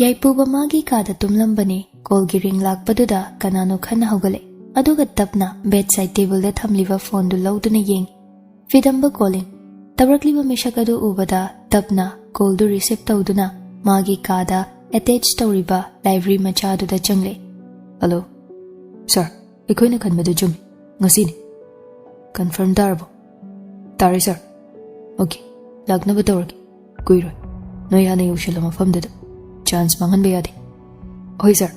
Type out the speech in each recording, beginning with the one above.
ꯌꯥꯏꯄꯨꯕ ꯃꯥꯒꯤ ꯀꯥꯗ ꯇꯨꯝꯂꯝꯕꯅꯤ ꯀꯣꯜꯒꯤ ꯔꯤꯡ ꯂꯥꯛꯄꯗꯨꯗ ꯀꯅꯥꯅꯣ ꯈꯟꯅ ꯍꯧꯒꯠꯂꯦ ꯑꯗꯨꯒ ꯇꯞꯅ ꯕꯦꯗꯁꯥꯏꯗ ꯇꯦꯕꯜꯗ ꯊꯝꯂꯤꯕ ꯐꯣꯟꯗꯨ ꯂꯧꯗꯨꯅ ꯌꯦꯡꯉꯤ ꯐꯤꯗꯝꯕ ꯀꯣꯂꯤꯡ ꯇꯧꯔꯛꯂꯤꯕ ꯃꯤꯁꯛ ꯑꯗꯨ ꯎꯕꯗ ꯇꯞꯅ ꯀꯣꯜꯗꯨ ꯔꯤꯁꯤꯞ ꯇꯧꯗꯨꯅ ꯃꯥꯒꯤ ꯀꯥꯗ ꯑꯦꯇꯦꯆ ꯇꯧꯔꯤꯕ ꯂꯥꯏꯕ꯭ꯔꯦꯔꯤ ꯃꯆꯥꯗꯨꯗ ꯆꯪꯂꯦ ꯍꯜꯂꯣ ꯁꯥꯔ ꯑꯩꯈꯣꯏꯅ ꯈꯟꯕꯗꯨ ꯆꯨꯝꯃꯤ ꯉꯁꯤꯅꯤ ꯀꯟꯐꯥꯔꯝ ꯇꯥꯔꯕꯣ ꯇꯥꯔꯦ ꯁꯥꯔ ꯑꯣꯀꯦ ꯂꯥꯛꯅꯕ ꯇꯧꯔꯒꯦ ꯀꯨꯏꯔꯣꯏ ꯅꯣꯏ ꯍꯥꯟꯅ ꯌꯧꯁꯤꯜꯂꯣ ꯃꯐꯝꯗꯨꯗ ꯆꯥꯟꯁ ꯃꯥꯡꯍꯟꯕ ꯌꯥꯗꯦ ꯍꯣꯏ ꯁꯥꯔ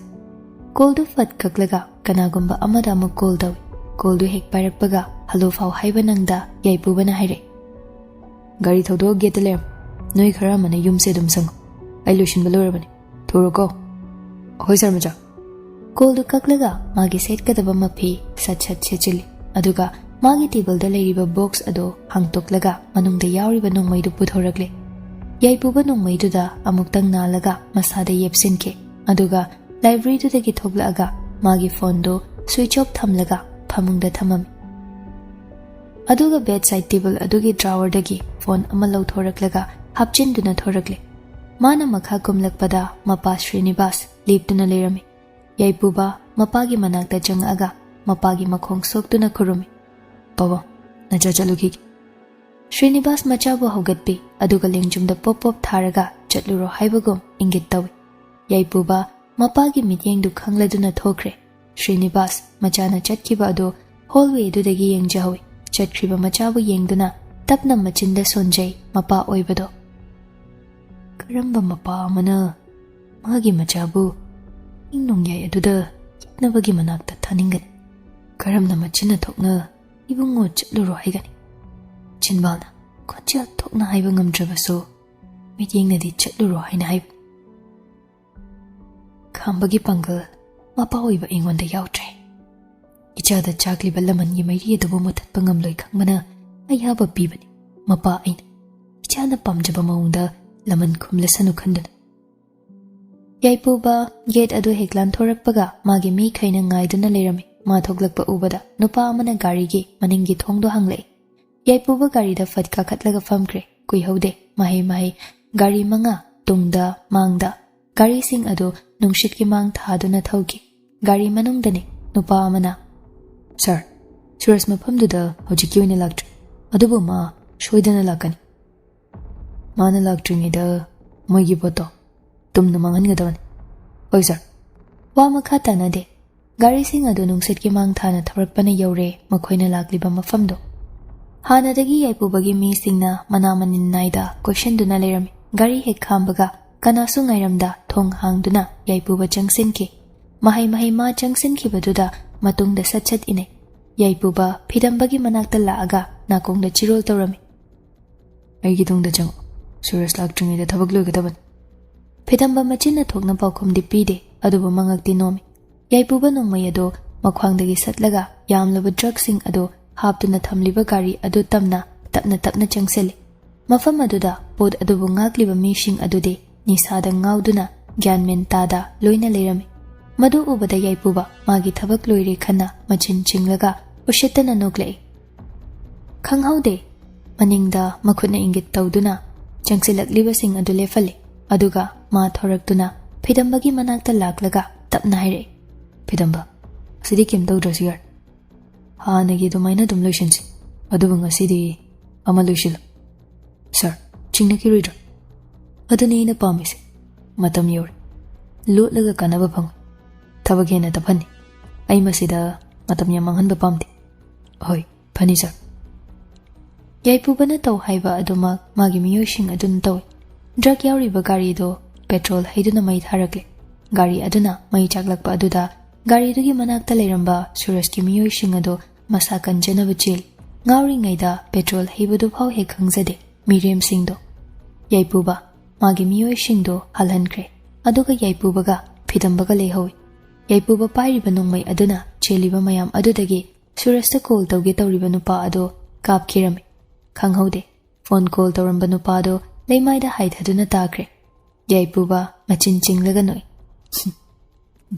ꯀꯣꯜꯗꯨ ꯐꯠ ꯀꯛꯂꯒ ꯀꯅꯥꯒꯨꯝꯕ ꯑꯃꯗ ꯑꯃꯨꯛ ꯀꯣꯜ ꯇꯧꯏ ꯀꯣꯜꯗꯨ ꯍꯦꯛ ꯄꯥꯏꯔꯛꯄꯒ ꯍꯜꯂꯣ ꯐꯥꯎ ꯍꯥꯏꯕ ꯅꯪꯗ ꯌꯥꯏꯄꯨꯕꯅ ꯍꯥꯏꯔꯛꯏ ꯒꯥꯔꯤ ꯊꯧꯗꯣꯛꯑ ꯒꯦꯠꯇ ꯂꯩꯔꯝꯃꯨ ꯅꯣꯏ ꯈꯔ ꯑꯃꯅ ꯌꯨꯝꯁꯦ ꯑꯗꯨꯝ ꯁꯪꯉꯨ ꯑꯩ ꯂꯣꯏꯁꯤꯟꯕ ꯂꯣꯏꯔꯕꯅꯤ ꯊꯨꯔꯣꯀꯣ ꯍꯣꯏ ꯁꯥꯔ ꯃꯆꯥ ꯀꯣꯜꯗꯨ ꯀꯛꯂꯒ ꯃꯥꯒꯤ ꯁꯦꯠꯀꯗꯕ ꯃꯐꯤ ꯁꯠ ꯁꯠ ꯁꯦꯠꯆꯤꯜꯂꯤ ꯑꯗꯨꯒ ꯃꯥꯒꯤ ꯇꯦꯕꯜꯗ ꯂꯩꯔꯤꯕ ꯕꯣꯛꯁ ꯑꯗꯨ ꯍꯥꯡꯇꯣꯛꯂꯒ ꯃꯅꯨꯡꯗ ꯌꯥꯎꯔꯤꯕ ꯅꯣꯡꯃꯩꯗꯨ ꯄꯨꯊꯣꯔꯛꯂꯦ ꯌꯥꯏꯄꯨꯕ ꯅꯣꯡꯃꯩꯗꯨꯗ ꯑꯃꯨꯛꯇꯪ ꯅꯥꯜꯂꯒ ꯃꯁꯥꯗ ꯌꯦꯞꯁꯤꯟꯈꯤ ꯑꯗꯨꯒ ꯂꯥꯏꯕ꯭ꯔꯦꯔꯤꯗꯨꯗꯒꯤ ꯊꯣꯛꯂꯛꯑꯒ ꯃꯥꯒꯤ ꯐꯣꯟꯗꯨ ꯁ꯭ꯋꯤꯆ ꯑꯣꯐ ꯊꯝꯂꯒ ꯐꯃꯨꯡꯗ ꯊꯝꯃꯝꯃꯤ ꯑꯗꯨꯒ ꯕꯦꯗꯁꯥꯏꯗ ꯇꯦꯕꯜ ꯑꯗꯨꯒꯤ ꯗ꯭ꯔꯥꯋꯔꯗꯒꯤ ꯐꯣꯟ ꯑꯃ ꯂꯧꯊꯣꯔꯛꯂꯒ ꯍꯥꯞꯆꯤꯟꯗꯨꯅ ꯊꯣꯔꯛꯂꯦ ꯃꯥꯅ ꯃꯈꯥ ꯀꯨꯝꯂꯛꯄꯗ ꯃꯄꯥ ꯁ꯭ꯔꯤꯅꯤꯕꯥꯁ ꯂꯦꯞꯇꯨꯅ ꯂꯩꯔꯝꯃꯤ ꯌꯥꯏꯄꯨꯕ ꯃꯄꯥꯒꯤ ꯃꯅꯥꯛꯇ ꯆꯪꯉꯛꯑꯒ ꯃꯄꯥꯒꯤ ꯃꯈꯣꯡ ꯁꯣꯛꯇꯨꯅ ꯈꯨꯔꯨꯝꯃꯤ ꯄꯥꯕꯨꯡ ꯅꯆꯥ ꯆꯠꯂꯨꯈꯤꯒꯦ ꯁ꯭ꯔꯤꯅꯤꯕꯥꯁ ꯃꯆꯥꯕꯨ ꯍꯧꯒꯠꯄꯤ ꯑꯗꯨꯒ ꯂꯦꯡꯖꯨꯝꯗ ꯄꯣꯞ ꯄꯣꯞ ꯊꯥꯔꯒ ꯆꯠꯂꯨꯔꯣ ꯍꯥꯏꯕꯒꯨꯝ ꯏꯪꯒꯤꯠ ꯇꯧꯏ ꯌꯥꯏꯄꯨꯕ ꯃꯄꯥꯒꯤ ꯃꯤꯠꯌꯦꯡꯗꯨ ꯈꯪꯂꯗꯨꯅ ꯊꯣꯛꯈ꯭ꯔꯦ ꯁ꯭ꯔꯤꯅꯤꯕꯥꯁ ꯃꯆꯥꯅ ꯆꯠꯈꯤꯕ ꯑꯗꯨ ꯍꯣꯜꯋꯦꯗꯨꯗꯒꯤ ꯌꯦꯡꯖꯍꯧꯏ ꯆꯠꯈ꯭ꯔꯤꯕ ꯃꯆꯥꯕꯨ ꯌꯦꯡꯗꯨꯅ ꯇꯞꯅ ꯃꯆꯤꯟꯗ ꯁꯣꯟꯖꯩ ꯃꯄꯥ ꯑꯣꯏꯕꯗꯣ ꯀꯔꯝꯕ ꯃꯄꯥ ꯑꯃꯅ ꯃꯥꯒꯤ ꯃꯆꯥꯕꯨ ꯏꯪ ꯅꯣꯡꯌꯥꯏ ꯑꯗꯨꯗ ꯌꯦꯛꯅꯕꯒꯤ ꯃꯅꯥꯛꯇ ꯊꯥꯅꯤꯡꯒꯅꯤ ꯀꯔꯝꯅ ꯃꯆꯤꯟꯅ ꯊꯣꯛꯅ ꯏꯕꯨꯡꯉꯣ ꯆꯠꯂꯨꯔꯣ ꯍꯥꯏꯒꯅꯤ ꯆꯤꯟꯕꯥꯜꯅ ꯈꯣꯟꯖꯦꯜ ꯊꯣꯛꯅ ꯍꯥꯏꯕ ꯉꯝꯗ꯭ꯔꯕꯁꯨ ꯃꯤꯠꯌꯦꯡꯅꯗꯤ ꯆꯠꯂꯨꯔꯣ ꯍꯥꯏꯅ ꯍꯥꯏꯕ ꯈꯥꯝꯕꯒꯤ ꯄꯥꯡꯒꯜ ꯃꯄꯥ ꯑꯣꯏꯕ ꯑꯩꯉꯣꯟꯗ ꯌꯥꯎꯗ꯭ꯔꯦ ꯏꯆꯥꯗ ꯆꯥꯛꯂꯤꯕ ꯂꯃꯟꯒꯤ ꯃꯩꯔꯤ ꯑꯗꯨꯕꯨ ꯃꯨꯊꯠꯄ ꯉꯝꯂꯣꯏ ꯈꯪꯕꯅ ꯑꯌꯥꯕ ꯄꯤꯕꯅꯤ ꯃꯄꯥ ꯑꯩꯅ ꯏꯆꯥꯅ ꯄꯥꯝꯖꯕ ꯃꯑꯣꯡꯗ ꯂꯃꯟ ꯈꯨꯝꯂꯁꯅꯨ ꯈꯟꯗꯨꯅ ꯌꯥꯏꯄꯨꯕ ꯒꯦꯠ ꯑꯗꯨ ꯍꯦꯛ ꯂꯥꯟꯊꯣꯔꯛꯄꯒ ꯃꯥꯒꯤ ꯃꯤꯈꯩꯅ ꯉꯥꯏꯗꯨꯅ ꯂꯩꯔꯝꯃꯤ ꯃꯥ ꯊꯣꯛꯂꯛꯄ ꯎꯕꯗ ꯅꯨꯄꯥ ꯑꯃꯅ ꯒꯥꯔꯤꯒꯤ ꯃꯅꯤꯡꯒꯤ ꯊꯣꯡꯗꯣ ꯍꯥꯡꯂꯛꯏ ꯌꯥꯏꯄꯨꯕ ꯒꯥꯔꯤꯗ ꯐꯠ ꯀꯥꯈꯠꯂꯒ ꯐꯝꯈ꯭ꯔꯦ ꯀꯨꯏꯍꯧꯗꯦ ꯃꯍꯩ ꯒꯥꯔꯤ 5 ꯇꯨꯡꯗ ꯃꯥꯡꯗ ꯒꯥꯔꯤꯁꯤꯡ ꯑꯗꯨ ꯅꯨꯡꯁꯤꯠꯀꯤ ꯃꯥꯡ ꯊꯥꯗꯨꯅ ꯊꯧꯈꯤ ꯒꯥꯔꯤ ꯃꯅꯨꯡꯗꯅꯤ ꯅꯨꯄꯥ ꯑꯃꯅ ꯁꯥꯔ ꯁꯨꯔꯖ ꯃꯐꯝꯗꯨꯗ ꯍꯧꯖꯤꯛꯀꯤ ꯑꯣꯏꯅ ꯂꯥꯛꯇ꯭ꯔꯤ ꯑꯗꯨꯕꯨ ꯃꯥ ꯁꯣꯏꯗꯅ ꯂꯥꯛꯀꯅꯤ ꯃꯥꯅ ꯂꯥꯛꯇ꯭ꯔꯤꯉꯩꯗ ꯃꯣꯏꯒꯤ ꯄꯣꯠꯇꯣ ꯇꯨꯝꯅ ꯃꯥꯡꯍꯟꯒꯗꯕꯅꯤ ꯍꯣꯏ ꯁꯥꯔ ꯋꯥ ꯃꯈꯥ ꯇꯥꯅꯗꯦ ꯒꯥꯔꯤꯁꯤꯡ ꯑꯗꯨ ꯅꯨꯡꯁꯤꯠꯀꯤ ꯃꯥꯡ ꯊꯥꯅ ꯊꯧꯔꯛꯄꯅ ꯌꯧꯔꯦ ꯃꯈꯣꯏꯅ ꯂꯥꯛꯂꯤꯕ ꯃꯐꯝꯗꯣ ꯍꯥꯟꯅꯗꯒꯤ ꯌꯥꯏꯄꯨꯕꯒꯤ ꯃꯤꯁꯤꯡꯅ ꯃꯅꯥ ꯃꯅꯤꯟ ꯅꯥꯏꯗ ꯀꯣꯏꯁꯤꯟꯗꯨꯅ ꯂꯩꯔꯝꯃꯤ ꯒꯥꯔꯤ ꯍꯦꯛ ꯈꯥꯝꯕꯒ ꯀꯅꯥꯁꯨ ꯉꯥꯏꯔꯝꯗ ꯊꯣꯡ ꯍꯥꯡꯗꯨꯅ ꯌꯥꯏꯄꯨꯕ ꯆꯪꯁꯤꯟꯈꯤ ꯃꯍꯩ ꯃꯥ ꯆꯪꯁꯤꯟꯈꯤꯕꯗꯨꯗ ꯃꯇꯨꯡꯗ ꯁꯠ ꯏꯅꯩ ꯌꯥꯏꯄꯨꯕ ꯐꯤꯗꯝꯕꯒꯤ ꯃꯅꯥꯛꯇ ꯂꯥꯛꯑꯒ ꯅꯥꯀꯣꯡꯗ ꯆꯤꯔꯣꯜ ꯇꯧꯔꯝꯃꯤ ꯑꯩꯒꯤ ꯇꯨꯡꯗ ꯆꯪꯉꯨ ꯁꯨꯔꯖ ꯂꯥꯛꯇ꯭ꯔꯤꯉꯩꯗ ꯊꯕꯛ ꯂꯣꯏꯒꯗꯕꯅꯤ ꯐꯤꯗꯝꯕ ꯃꯆꯤꯟꯅ ꯊꯣꯛꯅ ꯄꯥꯎꯈꯨꯝꯗꯤ ꯄꯤꯗꯦ ꯑꯗꯨꯕꯨ ꯃꯉꯛꯇꯤ ꯅꯣꯝꯃꯤ ꯌꯥꯏꯄꯨꯕ ꯅꯣꯡꯃꯩ ꯑꯗꯨ ꯃꯈ꯭ꯋꯥꯡꯗꯒꯤ ꯁꯠꯂꯒ ꯌꯥꯝꯂꯕ ꯗ꯭ꯔꯒꯁꯤꯡ ꯑꯗꯨ ꯍꯥꯞꯇꯨꯅ ꯊꯝꯂꯤꯕ ꯒꯥꯔꯤ ꯑꯗꯨ ꯇꯞꯅ ꯆꯪꯁꯤꯜꯂꯤ ꯃꯐꯝ ꯑꯗꯨꯗ ꯄꯣꯠ ꯑꯗꯨꯕꯨ ꯉꯥꯛꯂꯤꯕ ꯃꯤꯁꯤꯡ ꯑꯗꯨꯗꯤ ꯅꯤꯁꯥꯗ ꯉꯥꯎꯗꯨꯅ ꯒ꯭ꯌꯥꯟ ꯃꯦꯟ ꯇꯥꯗ ꯂꯣꯏꯅ ꯂꯩꯔꯝꯃꯤ ꯃꯗꯨ ꯎꯕꯗ ꯌꯥꯏꯄꯨꯕ ꯃꯥꯒꯤ ꯊꯕꯛ ꯂꯣꯏꯔꯦ ꯈꯟꯅ ꯃꯆꯤꯟ ꯆꯤꯡꯂꯒ ꯎꯁꯤꯠꯇꯅ ꯅꯣꯛꯂꯛꯏ ꯈꯪꯍꯧꯗꯦ ꯃꯅꯤꯡꯗ ꯃꯈꯨꯠꯅ ꯏꯪꯒꯤꯠ ꯇꯧꯗꯨꯅ ꯆꯪꯁꯤꯜꯂꯛꯂꯤꯕꯁꯤꯡ ꯑꯗꯨ ꯂꯦꯞꯍꯜꯂꯤ ꯑꯗꯨꯒ ꯃꯥ ꯊꯣꯔꯛꯇꯨꯅ ꯐꯤꯗꯝꯕꯒꯤ ꯃꯅꯥꯛꯇ ꯂꯥꯛꯂꯒ ꯇꯞꯅ ꯍꯥꯏꯔꯛꯏ ꯐꯤꯗꯝꯕ ꯑꯁꯤꯗꯤ ꯀꯩꯝ ꯇꯧꯗ꯭ꯔꯁꯨ ꯌꯥꯔꯦ ꯍꯥꯟꯅꯒꯤ ꯑꯗꯨꯃꯥꯏꯅ ꯑꯗꯨꯝ ꯂꯣꯏꯁꯤꯟꯁꯤ ꯑꯗꯨꯕꯨ ꯉꯁꯤꯗꯤ ꯑꯃ ꯂꯣꯏꯁꯤꯜꯂꯨ ꯁꯥꯔ ꯆꯤꯡꯅꯈꯤꯔꯣꯏꯗ꯭ꯔꯣ ꯑꯗꯨꯅꯤ ꯑꯩꯅ ꯄꯥꯝꯃꯤꯁꯦ ꯃꯇꯝ ꯌꯧꯔꯦ ꯂꯣꯠꯂꯒ ꯀꯥꯟꯅꯕ ꯐꯪꯉꯣꯏ ꯊꯕꯛ ꯍꯦꯟꯅ ꯇꯞꯍꯟꯅꯤ ꯑꯩ ꯃꯁꯤꯗ ꯃꯇꯝ ꯌꯥꯝ ꯃꯥꯡꯍꯟꯕ ꯄꯥꯝꯗꯦ ꯍꯣꯏ ꯐꯅꯤ ꯁꯥꯔ ꯌꯥꯏꯄꯨꯕꯅ ꯇꯧ ꯍꯥꯏꯕ ꯑꯗꯨꯃꯛ ꯃꯥꯒꯤ ꯃꯤꯑꯣꯏꯁꯤꯡ ꯑꯗꯨꯅ ꯇꯧꯏ ꯗ꯭ꯔꯒ ꯌꯥꯎꯔꯤꯕ ꯒꯥꯔꯤꯗꯣ ꯄꯦꯇ꯭ꯔꯣꯜ ꯍꯩꯗꯨꯅ ꯃꯩ ꯊꯥꯔꯛꯂꯦ ꯒꯥꯔꯤ ꯑꯗꯨꯅ ꯃꯩ ꯆꯥꯛꯂꯛꯄ ꯑꯗꯨꯗ ꯒꯥꯔꯤꯗꯨꯒꯤ ꯃꯅꯥꯛꯇ ꯂꯩꯔꯝꯕ ꯁꯨꯔꯖꯀꯤ ꯃꯤꯑꯣꯏꯁꯤꯡ ꯑꯗꯨ ꯃꯁꯥ ꯀꯟꯖꯅꯕ ꯆꯦꯜꯂꯤ ꯉꯥꯎꯔꯤꯉꯩꯗ ꯄꯦꯇ꯭ꯔꯣꯜ ꯍꯩꯕꯗꯨꯐꯥꯎ ꯍꯦꯛ ꯈꯪꯖꯗꯦ ꯃꯤꯔꯦꯝꯁꯤꯡꯗꯣ ꯌꯥꯏꯄꯨꯕ ꯃꯥꯒꯤ ꯃꯤꯑꯣꯏꯁꯤꯡꯗꯣ ꯍꯜꯍꯟꯈ꯭ꯔꯦ ꯑꯗꯨꯒ ꯌꯥꯏꯄꯨꯕꯒ ꯐꯤꯗꯝꯕꯒ ꯂꯩꯍꯧꯏ ꯌꯥꯏꯄꯨꯕ ꯄꯥꯏꯔꯤꯕ ꯅꯣꯡꯃꯩ ꯑꯗꯨꯅ ꯆꯦꯜꯂꯤꯕ ꯃꯌꯥꯝ ꯑꯗꯨꯗꯒꯤ ꯁꯨꯔꯖꯇ ꯀꯣꯜ ꯇꯧꯒꯦ ꯇꯧꯔꯤꯕ ꯅꯨꯄꯥ ꯑꯗꯣ ꯀꯥꯞꯈꯤꯔꯝꯃꯤ ꯈꯪꯍꯧꯗꯦ ꯐꯣꯟ ꯀꯣꯜ ꯇꯧꯔꯝꯕ ꯅꯨꯄꯥꯗꯣ ꯂꯩꯃꯥꯏꯗ ꯍꯥꯏꯊꯗꯨꯅ ꯇꯥꯈ꯭ꯔꯦ ꯌꯥꯏꯄꯨꯕ ꯃꯆꯤꯟ ꯆꯤꯡꯂꯒ ꯅꯣꯛꯏ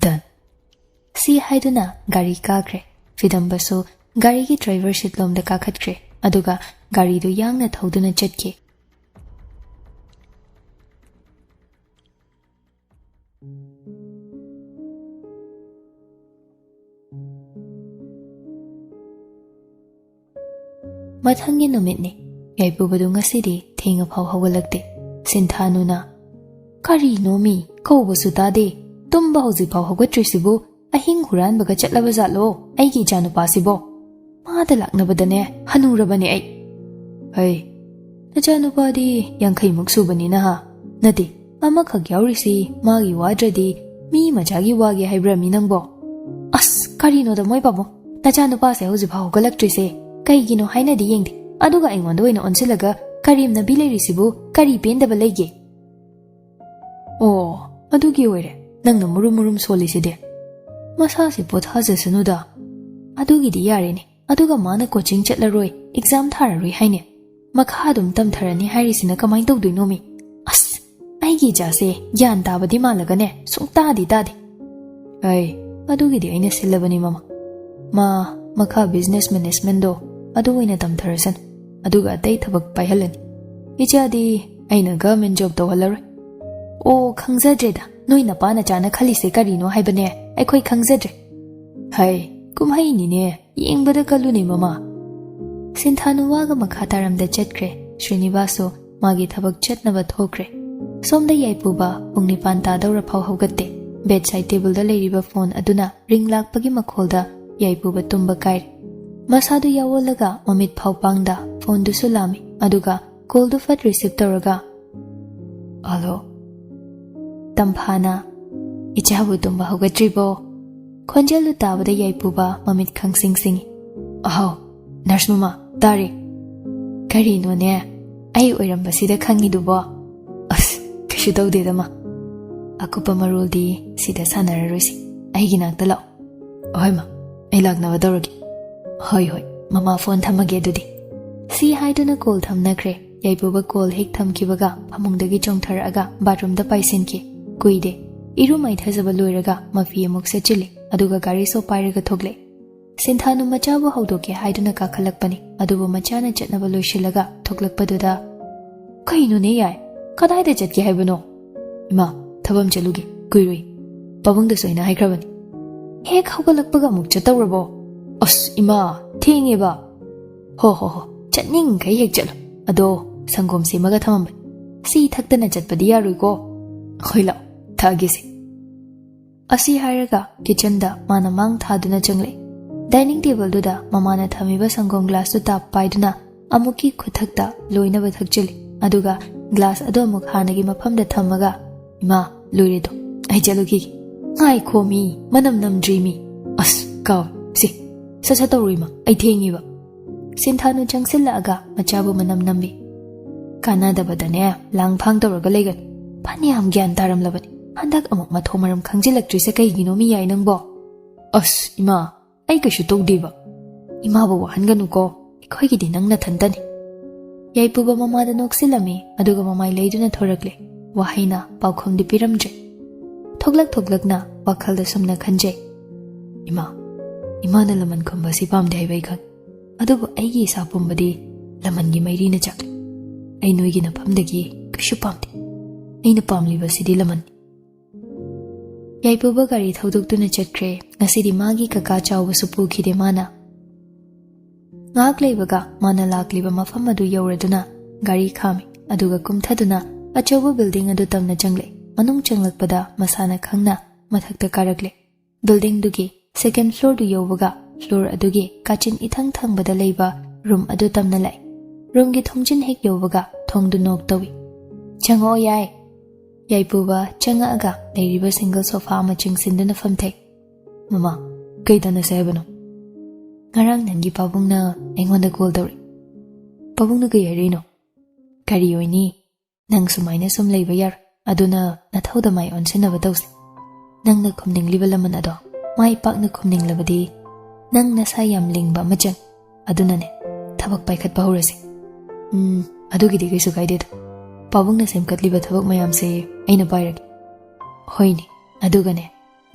ꯗꯟ ꯁꯤ ꯍꯥꯏꯗꯨꯅ ꯒꯥꯔꯤ ꯀꯥꯈ꯭ꯔꯦ ꯐꯤꯗꯝꯕꯁꯨ ꯒꯥꯔꯤꯒꯤ ꯗ꯭ꯔꯥꯏꯚꯔ ꯁꯤꯠꯂꯣꯝꯗ ꯀꯥꯈꯠꯈ꯭ꯔꯦ ꯑꯗꯨꯒ ꯒꯥꯔꯤꯗꯨ ꯌꯥꯡꯅ ꯊꯧꯗꯨꯅ ꯆꯠꯈꯤ ꯃꯊꯪꯒꯤ ꯅꯨꯃꯤꯠꯅꯤ ꯌꯥꯏꯄꯨꯕꯗꯨ ꯉꯁꯤꯗꯤ ꯊꯦꯡꯉ ꯐꯥꯎ ꯍꯧꯒꯠꯂꯛꯇꯦ ꯁꯤꯟꯊꯥꯅꯨꯅ ꯀꯔꯤꯅꯣ ꯃꯤ ꯀꯧꯕꯁꯨ ꯇꯥꯗꯦ ꯇꯨꯝꯕ ꯍꯧꯖꯤꯛꯐꯥꯎ ꯍꯧꯒꯠꯇ꯭ꯔꯤꯁꯤꯕꯨ ꯑꯍꯤꯡ ꯍꯨꯔꯥꯟꯕꯒ ꯆꯠꯂꯕ ꯖꯥꯠꯂꯣ ꯑꯩꯒꯤ ꯏꯆꯥꯅꯨꯄꯥꯁꯤꯕꯣ ꯃꯥꯗ ꯂꯥꯛꯅꯕꯗꯅꯦ ꯍꯅꯨꯔꯕꯅꯦ ꯑꯩ ꯍꯩ ꯅꯆꯥꯅꯨꯄꯥꯗꯤ 50ꯃꯨꯛ ꯁꯨꯕꯅꯤꯅ ꯍꯥ ꯅꯠꯇꯦ ꯑꯃꯈꯛ ꯌꯥꯎꯔꯤꯁꯤ ꯃꯥꯒꯤ ꯋꯥꯗ꯭ꯔꯗꯤ ꯃꯤ ꯃꯆꯥꯒꯤ ꯋꯥꯒꯦ ꯍꯥꯏꯕ꯭ꯔꯥ ꯃꯤ ꯅꯪꯕꯣ ꯑꯁ ꯀꯔꯤꯅꯣꯗ ꯃꯣꯏ ꯄꯥꯕꯨꯡ ꯅꯆꯥꯅꯨꯄꯥꯁꯦ ꯍꯧꯖꯤꯛꯐꯥꯎ ꯍꯧꯒꯠꯂꯛꯇ꯭ꯔꯤꯁꯦ ꯀꯩꯒꯤꯅꯣ ꯍꯥꯏꯅꯗꯤ ꯌꯦꯡꯗꯦ ꯑꯗꯨꯒ ꯑꯩꯉꯣꯟꯗ ꯑꯣꯏꯅ ꯑꯣꯟꯁꯤꯜꯂꯒ ꯀꯔꯦꯝꯅꯕꯤ ꯂꯩꯔꯤꯁꯤꯕꯨ ꯀꯔꯤ ꯄꯦꯟꯗꯕ ꯂꯩꯒꯦ ꯑꯣ ꯑꯗꯨꯒꯤ ꯑꯣꯏꯔꯦ ꯅꯪꯅ ꯃꯨꯔꯨꯝ ꯃꯨꯔꯨꯝ ꯁꯣꯜꯂꯤꯁꯤꯗꯤ ꯃꯁꯥꯁꯦ ꯄꯣꯊꯥꯖꯁꯅꯨꯗ ꯑꯗꯨꯒꯤꯗꯤ ꯌꯥꯔꯦꯅꯦ ꯑꯗꯨꯒ ꯃꯥꯅ ꯀꯣꯆꯤꯡ ꯆꯠꯂꯔꯣꯏ ꯑꯦꯛꯖꯥꯝ ꯊꯥꯔꯔꯣꯏ ꯍꯥꯏꯅꯦ ꯃꯈꯥ ꯑꯗꯨꯝ ꯇꯝꯊꯔꯅꯤ ꯍꯥꯏꯔꯤꯁꯤꯅ ꯀꯃꯥꯏꯅ ꯇꯧꯗꯣꯏꯅꯣ ꯃꯤ ꯑꯁ ꯑꯩꯒꯤ ꯏꯆꯥꯁꯦ ꯒ꯭ꯌꯥꯟ ꯇꯥꯕꯗꯤ ꯃꯥꯜꯂꯒꯅꯦ ꯁꯨꯡꯇꯥꯗꯤ ꯇꯥꯗꯦ ꯑꯩ ꯑꯗꯨꯒꯤꯗꯤ ꯑꯩꯅ ꯁꯤꯜꯂꯕꯅꯤ ꯃꯥ ꯃꯈꯥ ꯕꯤꯖꯤꯅꯦꯁ ꯃꯦꯅꯦꯖꯃꯦꯟꯗꯣ ꯑꯗꯨ ꯑꯣꯏꯅ ꯇꯝꯊꯔꯁꯅꯨ ꯑꯗꯨꯒ ꯑꯇꯩ ꯊꯕꯛ ꯄꯥꯏꯍꯜꯂꯅꯤ ꯏꯆꯥꯗꯤ ꯑꯩꯅ ꯒꯚꯔꯟꯃꯦꯟꯠ ꯖꯣꯕ ꯇꯧꯍꯜꯂꯔꯣꯏ ꯑꯣ ꯈꯪꯖꯗ꯭ꯔꯦꯗ ꯅꯣꯏ ꯅꯄꯥ ꯅꯆꯥꯅ ꯈꯜꯂꯤꯁꯦ ꯀꯔꯤꯅꯣ ꯍꯥꯏꯕꯅꯦ ꯑꯩꯈꯣꯏ ꯈꯪꯖꯗ꯭ꯔꯦ ꯍꯩ ꯀꯨꯝꯍꯩꯅꯤꯅꯦ ꯌꯦꯡꯕꯗ ꯀꯜꯂꯨꯅꯦ ꯃꯃꯥ ꯁꯤꯟꯊꯥꯅꯨꯋꯥꯒ ꯃꯈꯥ ꯇꯥꯔꯝꯗ ꯆꯠꯈ꯭ꯔꯦ ꯁ꯭ꯔꯤꯅꯤꯕꯥꯁꯁꯨ ꯃꯥꯒꯤ ꯊꯕꯛ ꯆꯠꯅꯕ ꯊꯣꯛꯈ꯭ꯔꯦ ꯁꯣꯝꯗ ꯌꯥꯏꯄꯨꯕ ꯄꯨꯡ 9 ꯇꯥꯗꯧꯔ ꯐꯥꯎ ꯍꯧꯒꯠꯇꯦ ꯕꯦꯗꯁꯥꯏꯗ ꯇꯦꯕꯜꯗ ꯂꯩꯔꯤꯕ ꯐꯣꯟ ꯑꯗꯨꯅ ꯔꯤꯡ ꯂꯥꯛꯄꯒꯤ ꯃꯈꯣꯜꯗ ꯌꯥꯏꯄꯨꯕ ꯇꯨꯝꯕ ꯀꯥꯏꯔꯦ ꯃꯁꯥꯗꯨ ꯌꯥꯋꯣꯜꯂꯒ ꯃꯃꯤꯠ ꯐꯥꯎ ꯄꯥꯡꯗ ꯐꯣꯟꯗꯨꯁꯨ ꯂꯥꯝꯃꯤ ꯑꯗꯨꯒ ꯀꯣꯜꯗꯨ ꯐꯠ ꯔꯤꯁꯤꯞ ꯇꯧꯔꯒ ꯍꯜꯂꯣ ꯇꯝꯐꯥꯅ ꯏꯆꯥꯕꯨ ꯇꯨꯝꯕ ꯍꯧꯒꯠꯇ꯭ꯔꯤꯕꯣ ꯈꯣꯟꯖꯦꯜꯗꯨ ꯇꯥꯕꯗ ꯌꯥꯏꯄꯨꯕ ꯃꯃꯤꯠ ꯈꯪꯁꯤꯡ ꯁꯤꯡꯏ ꯑꯍꯥꯎ ꯅꯔꯁ ꯃꯃꯥ ꯇꯥꯔꯦ ꯀꯔꯤꯅꯣꯅꯦ ꯑꯩ ꯑꯣꯏꯔꯝꯕꯁꯤꯗ ꯈꯪꯉꯤꯗꯨꯕꯣ ꯑꯁ ꯀꯩꯁꯨ ꯇꯧꯗꯦꯗꯃ ꯑꯀꯨꯞꯄ ꯃꯔꯣꯜꯗꯤ ꯁꯤꯗ ꯁꯥꯟꯅꯔꯔꯣꯏꯁꯤ ꯑꯩꯒꯤ ꯅꯥꯛꯇ ꯂꯥꯛꯑꯣ ꯍꯣꯏ ꯃꯥ ꯑꯩ ꯂꯥꯛꯅꯕ ꯇꯧꯔꯒꯦ ꯍꯣꯏ ꯃꯃꯥ ꯐꯣꯟ ꯊꯝꯃꯒꯦ ꯑꯗꯨꯗꯤ ꯁꯤ ꯍꯥꯏꯗꯨꯅ ꯀꯣꯜ ꯊꯝꯅꯈ꯭ꯔꯦ ꯌꯥꯏꯄꯨꯕ ꯀꯣꯜ ꯍꯦꯛ ꯊꯝꯈꯤꯕꯒ ꯐꯃꯨꯡꯗꯒꯤ ꯆꯣꯡꯊꯔꯛꯑꯒ ꯕꯥꯊꯔꯨꯝꯗ ꯄꯥꯏꯁꯤꯟꯈꯤ ꯀꯨꯏꯗꯦ ꯏꯔꯨ ꯃꯩꯊꯖꯕ ꯂꯣꯏꯔꯒ ꯃꯐꯤ ꯑꯃꯨꯛ ꯁꯦꯠꯆꯤꯜꯂꯤ ꯑꯗꯨꯒ ꯒꯥꯔꯤ ꯁꯣ ꯄꯥꯏꯔꯒ ꯊꯣꯛꯂꯦ ꯁꯤꯟꯊꯥꯅꯨ ꯃꯆꯥꯕꯨ ꯍꯧꯗꯣꯛꯀꯦ ꯍꯥꯏꯗꯨꯅ ꯀꯥꯈꯠꯂꯛꯄꯅꯤ ꯑꯗꯨꯕꯨ ꯃꯆꯥꯅ ꯆꯠꯅꯕ ꯂꯣꯏꯁꯤꯜꯂꯒ ꯊꯣꯛꯂꯛꯄꯗꯨꯗ ꯀꯩꯅꯣꯅꯦ ꯌꯥꯏ ꯀꯗꯥꯏꯗ ꯆꯠꯀꯦ ꯍꯥꯏꯕꯅꯣ ꯏꯃꯥ ꯊꯕꯛ ꯆꯠꯂꯨꯒꯦ ꯀꯨꯏꯔꯣꯏ ꯄꯥꯕꯨꯡꯗꯁꯨ ꯑꯩꯅ ꯍꯥꯏꯈ꯭ꯔꯕꯅꯤ ꯍꯦꯛ ꯍꯧꯒꯠꯂꯛꯄꯒ ꯑꯃꯨꯛ ꯆꯠꯇꯧꯔꯕꯣ ꯑꯁ ꯏꯃꯥ ꯊꯦꯡꯉꯦꯕ ꯍꯣ ꯆꯠꯅꯤꯡꯈꯩ ꯍꯦꯛ ꯆꯠꯂꯣ ꯑꯗꯣ ꯁꯪꯒꯣꯝ ꯁꯦꯝꯃꯒ ꯊꯝꯃꯝꯕꯅꯤ ꯁꯤ ꯊꯛꯇꯅ ꯆꯠꯄꯗꯤ ꯌꯥꯔꯣꯏꯀꯣ ꯍꯣꯏ ꯂꯥꯛꯑꯣ ꯊꯛꯑꯒꯦꯁꯦ ꯑꯁꯤ ꯍꯥꯏꯔꯒ ꯀꯤꯆꯟꯗ ꯃꯥꯅ ꯃꯥꯡ ꯊꯥꯗꯨꯅ ꯆꯪꯂꯛꯏ ꯗꯥꯏꯅꯤꯡ ꯇꯦꯕꯜꯗꯨꯗ ꯃꯃꯥꯅ ꯊꯝꯃꯤꯕ ꯁꯪꯒꯣꯝ ꯒ꯭ꯂꯥꯁꯇꯨ ꯇꯥꯞ ꯄꯥꯏꯗꯨꯅ ꯑꯃꯨꯛꯀꯤ ꯈꯨꯊꯛꯇ ꯂꯣꯏꯅꯕ ꯊꯛꯆꯤꯜꯂꯤ ꯑꯗꯨꯒ ꯒ꯭ꯂꯥꯁ ꯑꯗꯨ ꯑꯃꯨꯛ ꯍꯥꯟꯅꯒꯤ ꯃꯐꯝꯗ ꯊꯝꯃꯒ ꯏꯃꯥ ꯂꯣꯏꯔꯦꯗꯣ ꯑꯩ ꯆꯠꯂꯨꯈꯤꯒꯦ ꯉꯥꯏꯈꯣ ꯃꯤ ꯃꯅꯝ ꯅꯝꯗ꯭ꯔꯤ ꯃꯤ ꯑꯁ ꯀꯥꯎꯋꯦ ꯁꯤ ꯁꯠ ꯇꯧꯔꯨ ꯏꯃꯥ ꯑꯩ ꯊꯦꯡꯉꯤꯕ ꯁꯤꯟꯊꯥꯅꯨ ꯆꯪꯁꯤꯜꯂꯛꯑꯒ ꯃꯆꯥꯕꯨ ꯃꯅꯝ ꯅꯝꯕꯤ ꯀꯥꯟꯅꯗꯕꯗꯅꯦ ꯂꯥꯡꯐꯥꯡ ꯇꯧꯔꯒ ꯂꯩꯒꯅꯨ ꯐꯅꯌꯥꯝ ꯒ꯭ꯌꯥꯟ ꯇꯥꯔꯝꯂꯕꯅꯤ ꯍꯟꯗꯛ ꯑꯃꯨꯛ ꯃꯊꯣꯡ ꯃꯔꯝ ꯈꯪꯖꯤꯜꯂꯛꯇ꯭ꯔꯤꯁꯦ ꯀꯩꯒꯤꯅꯣ ꯃꯤ ꯌꯥꯏ ꯅꯪꯕꯣ ꯑꯁ ꯏꯃꯥ ꯑꯩ ꯀꯩꯁꯨ ꯇꯧꯗꯦꯕ ꯏꯃꯥꯕꯨ ꯋꯥꯍꯟꯒꯅꯨꯀꯣ ꯑꯩꯈꯣꯏꯒꯤꯗꯤ ꯅꯪ ꯅꯊꯟꯇꯅꯤ ꯌꯥꯏꯄꯨꯕ ꯃꯃꯥꯗ ꯅꯣꯛꯁꯤꯜꯂꯝꯃꯤ ꯑꯗꯨꯒ ꯃꯃꯥꯏ ꯂꯩꯗꯨꯅ ꯊꯣꯔꯛꯂꯦ ꯋꯥꯍꯩꯅ ꯄꯥꯎꯈꯨꯝꯗꯤ ꯄꯤꯔꯝꯗ꯭ꯔꯦ ꯊꯣꯛꯂꯛꯅ ꯋꯥꯈꯜꯗ ꯁꯨꯝꯅ ꯈꯟꯖꯩ ꯏꯃꯥꯅ ꯂꯃꯟ ꯈꯨꯝꯕꯁꯤ ꯄꯥꯝꯗꯦ ꯍꯥꯏꯕ ꯑꯩ ꯈꯪ ꯑꯗꯨꯕꯨ ꯑꯩꯒꯤ ꯏꯁꯥ ꯄꯨꯝꯕꯗꯤ ꯂꯃꯟꯒꯤ ꯃꯩꯔꯤꯅ ꯆꯥꯛꯂꯤ ꯑꯩ ꯅꯣꯏꯒꯤ ꯅꯐꯝꯗꯒꯤ ꯀꯩꯁꯨ ꯄꯥꯝꯗꯦ ꯑꯩꯅ ꯄꯥꯝꯂꯤꯕꯁꯤꯗꯤ ꯂꯃꯟ ꯌꯥꯏꯄꯨꯕ ꯒꯥꯔꯤ ꯊꯧꯗꯣꯛꯇꯨꯅ ꯆꯠꯈ꯭ꯔꯦ ꯉꯁꯤꯗꯤ ꯃꯥꯒꯤ ꯀꯀꯥ ꯆꯥꯎꯕꯁꯨ ꯄꯨꯈꯤꯗꯦ ꯃꯥꯅ ꯉꯥꯛ ꯂꯩꯕꯒ ꯃꯥꯅ ꯂꯥꯛꯂꯤꯕ ꯃꯐꯝ ꯑꯗꯨ ꯌꯧꯔꯗꯨꯅ ꯒꯥꯔꯤ ꯈꯥꯝꯃꯤ ꯑꯗꯨꯒ ꯀꯨꯝꯊꯗꯨꯅ ꯑꯆꯧꯕ ꯕꯤꯜꯗꯤꯡ ꯑꯗꯨ ꯇꯝꯅ ꯆꯪꯂꯛꯏ ꯃꯅꯨꯡ ꯆꯪꯂꯛꯄꯗ ꯃꯁꯥꯅ ꯈꯪꯅ ꯃꯊꯛꯇ ꯀꯥꯔꯛꯂꯦ ꯕꯤꯜꯗꯤꯡꯗꯨꯒꯤ ꯁꯦꯀꯦꯟ ꯐ꯭ꯂꯣꯔꯗꯨ ꯌꯧꯕꯒ ꯐ꯭ꯂꯣꯔ ꯑꯗꯨꯒꯤ ꯀꯥꯆꯤꯟ ꯏꯊꯪ ꯊꯪꯕꯗ ꯂꯩꯕ ꯔꯨꯝ ꯑꯗꯨ ꯇꯝꯅ ꯂꯥꯛꯏ ꯔꯨꯝꯒꯤ ꯊꯣꯡꯖꯤꯟ ꯍꯦꯛ ꯌꯧꯕꯒ ꯊꯣꯡꯗꯨ ꯅꯣꯛ ꯇꯧꯏ ꯆꯪꯉꯛꯑꯣ ꯌꯥꯏ ꯌꯥꯏꯄꯨꯕ ꯆꯪꯉꯛꯑꯒ ꯂꯩꯔꯤꯕ ꯁꯤꯡꯒꯜ ꯁꯣꯐꯥ ꯑꯃ ꯆꯤꯡꯁꯤꯟꯗꯨꯅ ꯐꯝꯊꯩ ꯃꯃꯥ ꯀꯩ ꯇꯥꯟꯅꯁꯦ ꯍꯥꯏꯕꯅꯣ ꯉꯔꯥꯡ ꯅꯪꯒꯤ ꯄꯥꯕꯨꯡꯅ ꯑꯩꯉꯣꯟꯗ ꯀꯣꯜ ꯇꯧꯔꯛꯏ ꯄꯥꯕꯨꯡꯅ ꯀꯩ ꯍꯥꯏꯔꯤꯅꯣ ꯀꯔꯤ ꯑꯣꯏꯅꯤ ꯅꯪ ꯁꯨꯃꯥꯏꯅ ꯁꯨꯝ ꯂꯩꯕ ꯌꯥꯔꯣꯏ ꯑꯗꯨꯅ ꯅꯊꯧꯗ ꯃꯥꯏ ꯑꯣꯟꯁꯤꯟꯅꯕ ꯇꯧꯁꯤ ꯅꯪꯅ ꯈꯨꯝꯅꯤꯡꯂꯤꯕ ꯂꯃꯟ ꯑꯗꯣ ꯃꯥꯏ ꯄꯥꯛꯅ ꯈꯨꯝꯅꯤꯡꯂꯕꯗꯤ ꯅꯪ ꯅꯁꯥ ꯌꯥꯝ ꯂꯤꯡꯕ ꯑꯃ ꯆꯪ ꯑꯗꯨꯅꯅꯦ ꯊꯕꯛ ꯄꯥꯏꯈꯠꯄ ꯍꯧꯔꯁꯤ ꯑꯗꯨꯒꯤꯗꯤ ꯀꯩꯁꯨ ꯀꯥꯏꯗꯦꯗ ꯄꯥꯕꯨꯡꯅ ꯁꯦꯝꯒꯠꯂꯤꯕ ꯊꯕꯛ ꯃꯌꯥꯝꯁꯦ ꯑꯩꯅ ꯄꯥꯏꯔꯒꯦ ꯍꯣꯏꯅꯦ ꯑꯗꯨꯒꯅꯦ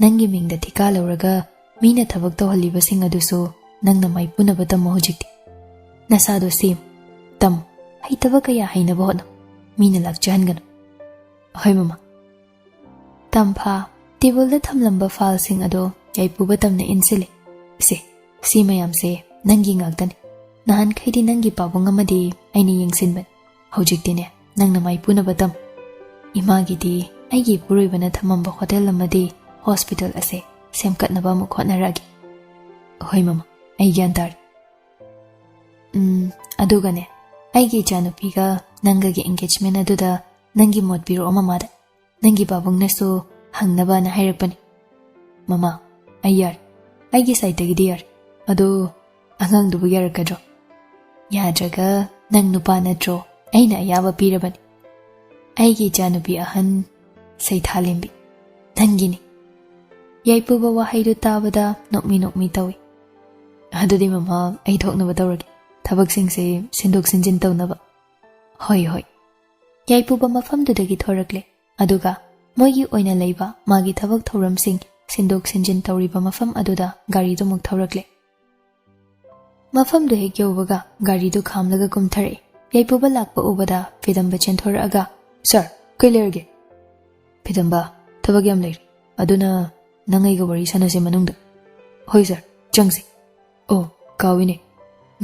ꯅꯪꯒꯤ ꯃꯤꯡꯗ ꯊꯤꯀꯥ ꯂꯧꯔꯒ ꯃꯤꯅ ꯊꯕꯛ ꯇꯧꯍꯜꯂꯤꯕꯁꯤꯡ ꯑꯗꯨꯁꯨ ꯅꯪꯅ ꯃꯥꯏꯄꯨꯅꯕ ꯇꯝꯃꯣ ꯍꯧꯖꯤꯛꯇꯤ ꯅꯁꯥꯗꯣ ꯁꯦꯝ ꯇꯝ ꯍꯩꯇꯕ ꯀꯌꯥ ꯍꯩꯅꯕ ꯍꯣꯠꯅꯧ ꯃꯤꯅ ꯂꯥꯛꯆꯍꯟꯒꯅꯨ ꯍꯣꯏ ꯃꯃꯥ ꯇꯝꯐꯥ ꯇꯦꯕꯜꯗ ꯊꯝꯂꯝꯕ ꯐꯥꯏꯜꯁꯤꯡ ꯑꯗꯣ ꯌꯥꯏꯄꯨꯕ ꯇꯝꯅ ꯏꯟꯁꯤꯜꯂꯤ ꯁꯤ ꯃꯌꯥꯝꯁꯦ ꯅꯪꯒꯤ ꯉꯥꯛꯇꯅꯤ nahan khaidi nangi pabung amadi aini yengsinban haujiktine nangna mai punaba tam ima gi di aigi puruibana thamamba hotel amadi hospital ase semkatnaba mu khonaragi hoi mama ai gyan tar adugane aigi chanupiga nanga gi engagement aduda nangi mot biro mama da nangi babung nasu hangnaba na hairakpani mama ayar aigi side gi diyar adu angang du yar kadro yajaga nang nupa na dro aina ayaba pirabani aigi chanupi ahan saithalimbi nangini yaipuba wahaidu tabada nokmi tawi adudi mama ai thoknaba tawragi thabak singse sindok sinjin tawnaba hoi yaipuba mafamdudagi thorakle aduga moigi oina leiba magi thabak thoram sing sindok sinjin tawriba mafam aduda gari du muk thorakle mafam du hek yobaga gari du khamlaga kumthare yaipuba lakpa ubada pidamba chenthora sir kailerge pidamba thabak yam leir aduna nangai ga wari sanase manungda hoi sir changsi oh kawine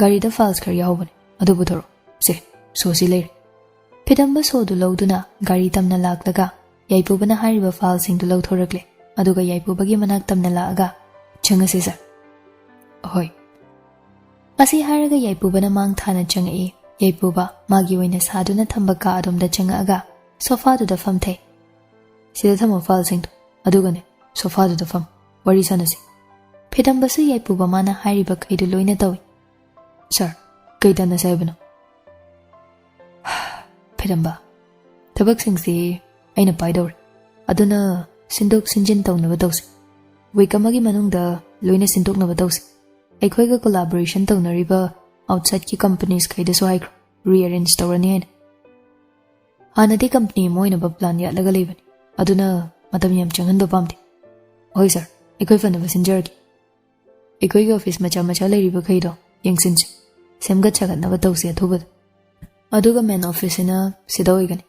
gari da files khar yawbane adu buthoro se sosi leir pidamba sodu lawduna gari tamna laklaga yaipubana hariba file sing du lawthorakle aduga yaipubagi manak tamna laaga changase sir hoi asi haraga yaipubana mang thana changai yaipuba magi oina saduna thamba ka adumda changaga sofa du da famthai sida thamo file sing adugane sofa du da fam wari sanase pidamba su yaipuba mana hariba kaidu loina tawi sir kaidana saibano pidamba tabak singsi aina paidawre aduna sindok sinjin tawnaba tawsi week amagi manungda loina sindoknaba tawsi aikhoiga collaboration tawnariba outside ki companies khaida so haikro rearrange tawrani haina hanadi company moinaba plan yatlaga leibani aduna matam yam changanba pamde hoi sir aikoi fanaba sinjargi aikhoiga office macha leiriba khaido yengsinsi semgat chagatnaba tawsi athubad aduga main office ina sida oigani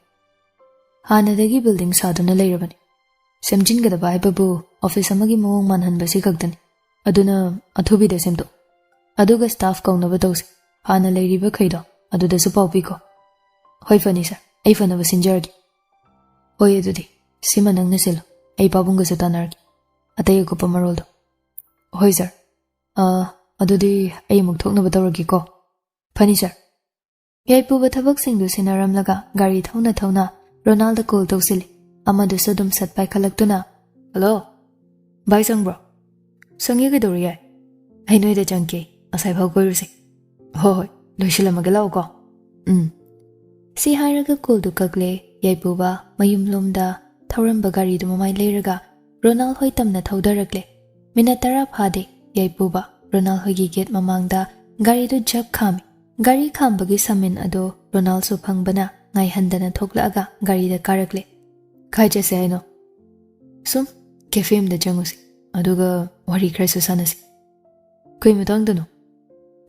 hanadagi building saduna leirabani semjingadaba haibabu office amagi mawong manhanbasi khakdani aduna athubida semto aduga staff kaunaba tawsi hana leiriba khaido aduda su pawpiko hoi fani sir ai fanaba sinjargi hoi adudi sima nangna silo ai pabunga su tanargi atay agupa maroldo hoi sir adudi ai muk thoknaba tawragi ko fani sir yaipuba thabak singdu sinaramlaga gari thawna Ronaldo call tawsili amadu sadum satpai khalaktuna hello bye sangbro sangi ke doriya ai noi da jangke asai phau koiruse hoi loisilamaga law ko si hairaga call du kakle yaipuba mayum lomda thawramba gari du mamai leiraga Ronald hoi tamna thawdarakle minute tara phade yaipuba Ronald hogi gate mamangda gari du jak khami gari khambagi samin ado Ronald su phangbana ngai handana thoklaga gari da karakle khai jase aino sum cafe da jangusi aduga wari khrasu sanasi koi matang dano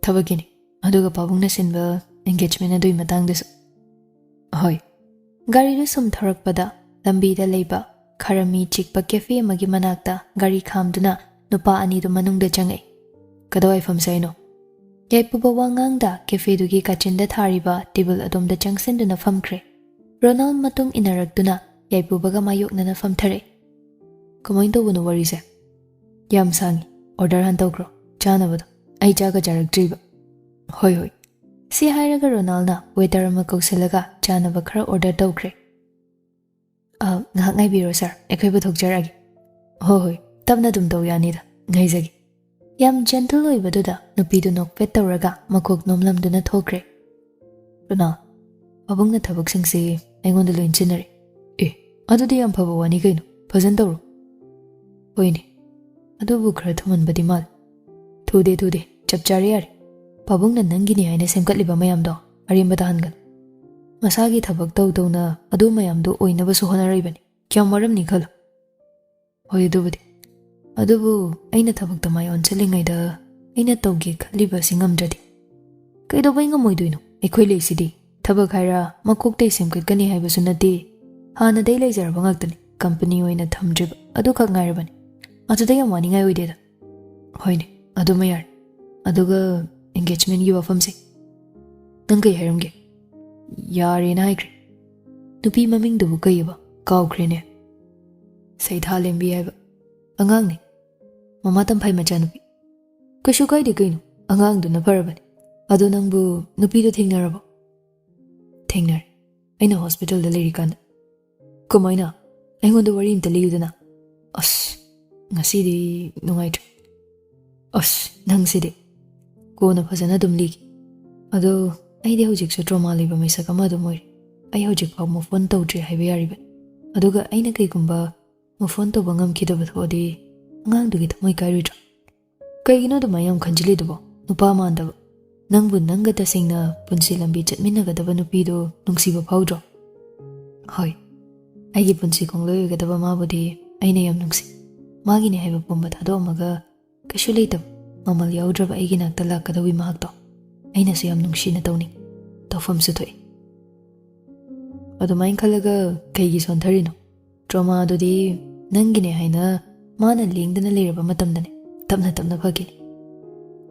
thabagini aduga pabungna sinba engagement adui matang desu hoi gari ru sum tharakpada lambi da leiba kharami chikpa cafe magi manakta gari khamduna nupa ani du manung da jangai kadawai famsaino yaipuba wangangda cafe dugi kachinda thariba table adomda changsenduna famkhre Ronald matung inarakduna yaipubaga mayoknana famthare kamain tawunu warise yam sangi order han tawkro chanabado ai chaga jaraktriba hoi si hairaga Ronald na waiter ama kausilaga chanaba khara order tawkre ngak ngai biro sir ekhoi bu thokjaragi hoi tabna dum taw yanida ngaijagi yam gentle oibaduda nupidu nokpet tawraga makok nomlamduna thokre Ronald abungna thabak singse aingonda loinchinare adudi yam phaba wani kaino phazan tawro hoine adubu khara thumanbadi mal thude chapchari yare pabungna nangini haina semkatliba mayamdo arimba hangan masagi thabak tawna adu mayamdo oinaba su honaraibani kyam maramni khalo hoi adubudi adubu aina thabak tamai onchalingaida aina tawge khaliba singamdradi kaido bainga moiduino ekhoi leisidi thabak haira makok tei semkatkani haibasu nati hana dei leijaraba ngaktani company oina thamdriba adu khak ngairabani aduda yam wani ngai oideda hoine adu mayar aduga engagement-gi wafamse. Nang kai hairamge? Yarena haikre. Nupi mamingdubu kaiba kaukhrene. Saitha lembi haiba. Angang ni. Mama tamphai macha nupi. Kashu kaide kaino. Angang du na farabani. Ado nangbu nupi do thengnarabo. Thengnar. Aina hospital da lerikanda. Kumaina. Aingonda wari imta liyudana. As. Ngasidi nungaitru. As. Nangsidi. Kona phasana dum ligi. Ado aide hojiksu trauma liba maisa kama dum moiri. Ai hojik pau mo phone tawdri haiba yariba. Aduga aina kaikumba mo phone tawba ngamkidaba thodi angangdugi thamoi kairidra. Kaigino dum ayam khanjili dubo nupa mandaba. Nangbu nanga tasingna punsi lambi chatminagadaba nupido nungsiba phawdro. Hoi. Aigi punsi kongloi gadaba mabudi aina yam nungsi. Magini haiba pumba thado amaga kashu leitab mamal yaudraba aigi nakta lakadawi mahakto. Aina su yam nungshina tawni. Tawfam su thoi. Adumain khalaga kaigi sontharino. Trauma adudi nangine haina mana lengdana leraba matamdane tapna tapna phagini.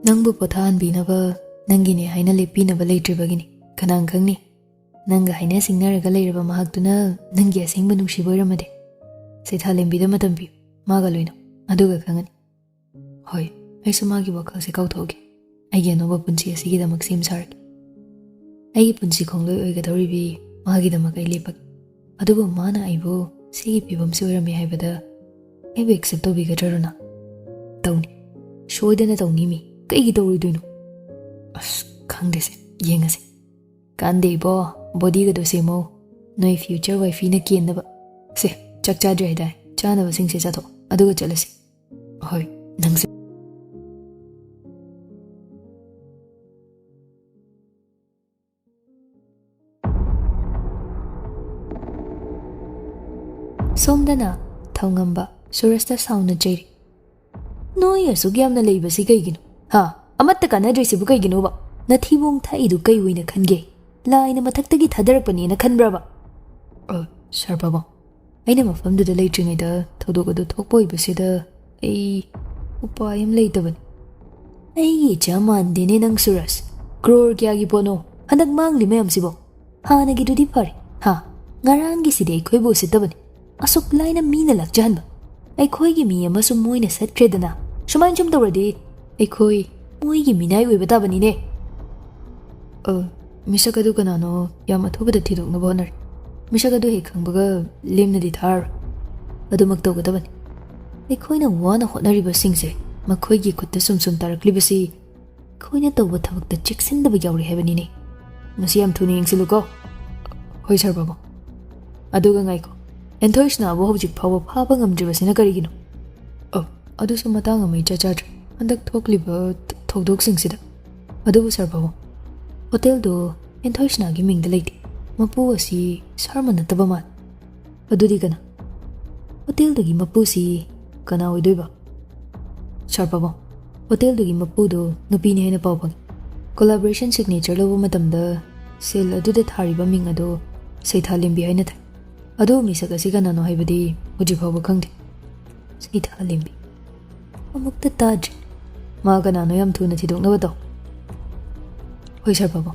Nangbu pothan binaba nangine haina lepinaba leitribagini. Kanang khangni. Nanga haina singnaraga leraba mahaktuna nangi asingba nungsiba oiramade. Saitha lembida matambi maga loino. Aduga khangani. Hoi, aisu magi wakhal se kauthoge. Aigi anoba punsi asigidamak sim sarki. Aigi punsi kongloi oigadoribi magidamag ay lipak. Adugo mana aibo sige pibam si oirami haibada aibo accept tobigadrarona. Tawni. Shoydana tawni mi. Kaigi tawriduino. As khangdese yengase. Kande ibo body gado semo noi future wife na kiennaba. Se chakcha drai dai. Chana basing se chato. Adugo chalase. Hoi, nangse. Somdana thongamba surasta sauna jeri. Noi asuk yamna leibasi kaigino. Ha, amatta kanadrisi bu kaigino ba. Nathibong thaidu kai wina khange. Laina mathaktagi thadarakpani na khanbraba. Sarbaba. Aina mafamdu da leitringai da thodogadu thokpoi basida ai upayam leitabani. Ai chaman dine nang suras. Crore kya gi pono. Handak mangli mayam sibo. Ha nagidudi pare. Ha, ngarangi sidi ai khoibo sitabani. Asuk laina mina lakjanba. Ai khoi gi mi amasu moina satkredana. Shuman chum tawradi ai khoi moi gi minai oi batabani ne. Misakadu kanano yam athobada thidok na bonar. Misakadu he khangbaga lemna di thar. Adumak tawgadabani. Ai khoina wana hotnariba singse makhoi gi khutta sum taraklibasi khoina tawba thabakta cheksindaba yawri hebani ne. Masi yam thuni yengsiluko. Hoi sir baba. Aduga ngai ko. Entoishna abo hojik phawa phaba ngamdribasina karigino. Adusu matang amai chachadra. Handak thokliba thokdok singsida. Adubu sir baba. Hotel do Entoishna gi mingda leiti. Mapu asi sarma nataba mat. Adudi kana. Hotel do gi mapu si kana oidoiba. Sir baba. Hotel do gi mapu do nupini haina pawpang. Collaboration signature lobo matamda sel aduda thariba ming ado Saitha lembi haina thai. Ado misaka siganano haibadi hoji phawba khangde. Saitha lembi. Amukta taj. Ma ganano yam thuna thidoknaba taw. Hoi sir baba.